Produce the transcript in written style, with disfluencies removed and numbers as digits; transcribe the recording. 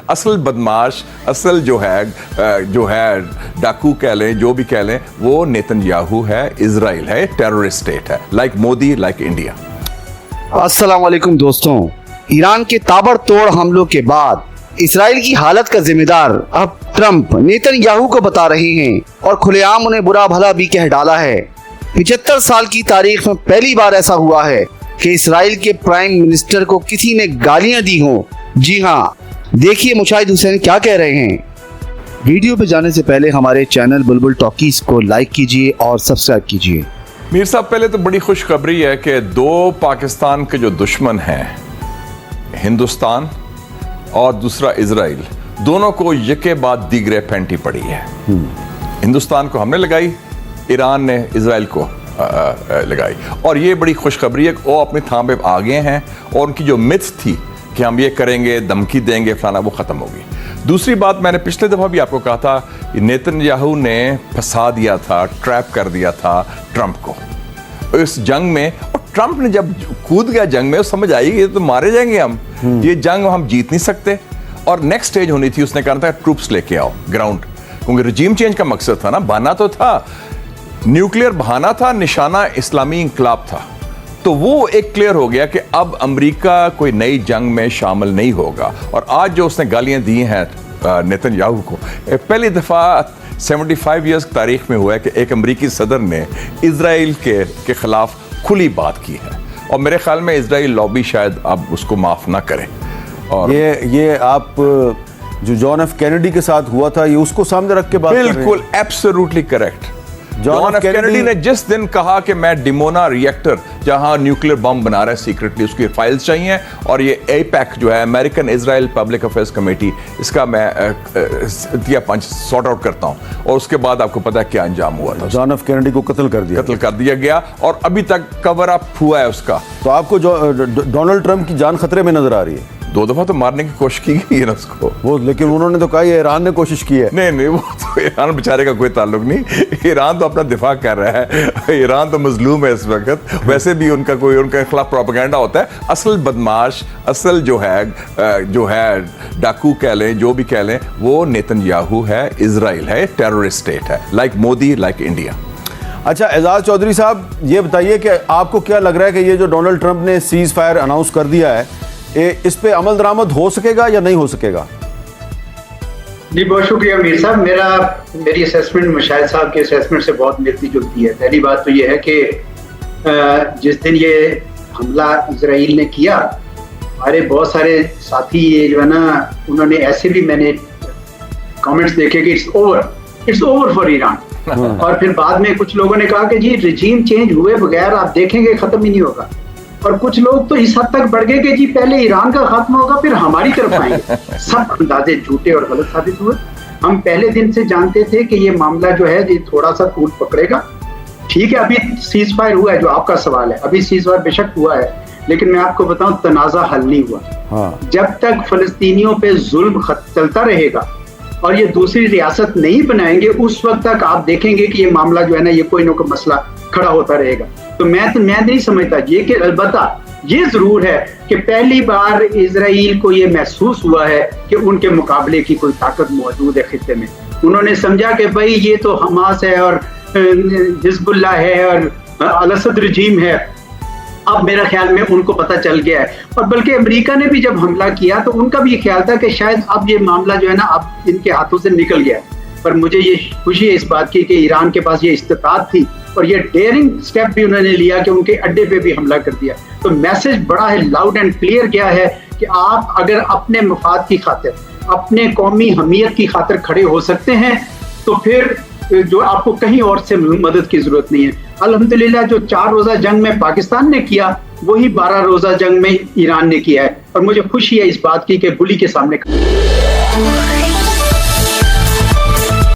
असल बदमाश, असल जो है डाकू कह लें, जो भी कह लें, वो नेतन्याहू है, इजराइल है, टेररिस्ट स्टेट है, लाइक मोदी, लाइक इंडिया। अस्सलाम वालेकुम दोस्तों, ईरान के ताबड़तोड़ हमलों के बाद इसराइल की हालत का जिम्मेदार अब ट्रंप नेतन्याहू को बता रहे हैं और खुलेआम उन्हें बुरा भला भी कह डाला है। 75 साल की तारीख में पहली बार ऐसा हुआ है कि इसराइल के प्राइम मिनिस्टर को किसी ने गालियां दी हों। जी हाँ, देखिए मुशाहिद हुसैन क्या कह रहे हैं। वीडियो पे जाने से पहले हमारे चैनल बुलबुल टॉकीज को लाइक कीजिए और सब्सक्राइब कीजिए। मीर साहब, पहले तो बड़ी खुशखबरी है कि दो पाकिस्तान के जो दुश्मन हैं, हिंदुस्तान और दूसरा इजराइल, दोनों को यके बाद दीगरे फेंटी पड़ी है। हिंदुस्तान को हमने लगाई, ईरान ने इजराइल को लगाई। और ये बड़ी खुशखबरी है कि वो अपने थां पे आ गए हैं और उनकी जो मिथ थी कि हम ये करेंगे, धमकी देंगे, फलाना, वो ख़त्म हो गई। दूसरी बात, मैंने पिछले दफ़ा भी आपको कहा था, नेतन्याहू ने फंसा दिया था, ट्रैप कर दिया था ट्रंप को इस जंग में। और ट्रंप ने जब कूद गया जंग में, समझ आई ये तो मारे जाएंगे हम, ये जंग हम जीत नहीं सकते। और नेक्स्ट स्टेज होनी थी, उसने कहा था ट्रूप्स लेके आओ ग्राउंड, क्योंकि रजीम चेंज का मकसद था ना, बहाना तो था, न्यूक्लियर बहाना था, निशाना इस्लामी इंकलाब था। तो वो एक क्लियर हो गया कि अब अमेरिका कोई नई जंग में शामिल नहीं होगा। और आज जो उसने गालियां दी हैं नेतन्याहू को, पहली दफ़ा 75 ईयर्स की तारीख में हुआ है कि एक अमेरिकी सदर ने इजराइल के खिलाफ खुली बात की है। और मेरे ख्याल में इजराइल लॉबी शायद अब उसको माफ़ ना करे। और ये आप जो जॉन एफ कैनेडी के साथ हुआ था, ये उसको सामने रख के बात कर रहे हैं? बिल्कुल, absolutely correct. John F Kennedy ने जिस दिन कहा कि मैं डिमोना रिएक्टर, जहां न्यूक्लियर बम बना रहा है सीक्रेटली, उसकी फाइल्स चाहिए, और ये APEC जो है, American Israel public affairs committee, इसका मैं दिया पंच सॉर्ट आउट करता हूं। और उसके बाद आपको पता है क्या अंजाम हुआ था। जॉन एफ कैनेडी को कत्ल कर दिया गया और अभी तक कवर अप हुआ है उसका। तो आपको डोनाल्ड ट्रंप की जान खतरे में नजर आ रही है? 2 दफा तो मारने की कोशिश की गई है ना उसको वो, लेकिन उन्होंने तो कहा ईरान ने कोशिश की है। नहीं, वो तो ईरान बेचारे का कोई ताल्लुक नहीं। ईरान तो अपना दिफा कर रहा है, ईरान तो मजलूम है इस वक्त। वैसे भी उनके खिलाफ प्रोपेगेंडा होता है। असल बदमाश, असल जो है डाकू कह लें, जो भी कह लें, वो नेतन्याहू है, इजराइल है, टेररिस्ट स्टेट है, लाइक मोदी, लाइक इंडिया। अच्छा एजाज चौधरी साहब, ये बताइए कि आपको क्या लग रहा है कि ये जो डोनाल्ड ट्रंप ने सीज फायर अनाउंस कर दिया है, इस पे अमल दरामद हो सकेगा या नहीं हो सकेगा? जी, बहुत शुक्रिया मीर साहब। मेरी असेसमेंट मुशाहिद साहब के असेसमेंट से बहुत मिलती जुलती है। पहली बात तो ये है कि जिस दिन ये हमला इजराइल ने किया, हमारे बहुत सारे साथी ये जो है ना, उन्होंने ऐसे भी मैंने कमेंट्स देखे कि इट्स ओवर फॉर ईरान। और फिर बाद में कुछ लोगों ने कहा कि जी रिजीम चेंज हुए बगैर आप देखेंगे खत्म ही नहीं होगा। और कुछ लोग तो इस हद तक बढ़ गए कि जी पहले ईरान का खात्मा होगा फिर हमारी तरफ आएंगे। सब अंदाजे झूठे और गलत साबित हुए। हम पहले दिन से जानते थे कि ये मामला जो है ये थोड़ा सा तूल पकड़ेगा। ठीक है, अभी सीज फायर हुआ है, जो आपका सवाल है, अभी सीज फायर बेशक हुआ है, लेकिन मैं आपको बताऊं तनाजा हल नहीं हुआ। जब तक फलस्तीनियों पे जुल्म चलता रहेगा और ये दूसरी रियासत नहीं बनाएंगे, उस वक्त तक आप देखेंगे कि ये मामला जो है ना, ये कोई ना कोई मसला खड़ा होता रहेगा। तो मैं नहीं समझता ये कि अलबत्ता ये जरूर है कि पहली बार इजराइल को ये महसूस हुआ है कि उनके मुकाबले की कोई ताकत मौजूद है खित्ते में। उन्होंने समझा कि भाई ये तो हमास है और हिजबुल्लाह है और अल-असद रजीम है। अब मेरा ख्याल में उनको पता चल गया है। और बल्कि अमेरिका ने भी जब हमला किया तो उनका भी ये ख्याल था कि शायद अब ये मामला जो है ना, अब इनके हाथों से निकल गया। पर मुझे ये खुशी है इस बात की कि ईरान के पास ये इस्तिताअत थी और ये डेयरिंग स्टेप भी उन्होंने लिया कि उनके अड्डे पे भी हमला कर दिया। तो मैसेज बड़ा है, लाउड एंड क्लियर क्या है कि आप अगर अपने मफाद की खातिर, अपने कौमी हमीयत की खातिर खड़े हो सकते हैं, तो फिर जो आपको कहीं और से मदद की जरूरत नहीं है। अल्हम्दुलिल्लाह जो 4 रोजा जंग में पाकिस्तान ने किया, वही 12 रोजा जंग में ईरान ने किया है। और मुझे खुशी है इस बात की कि बुली के सामने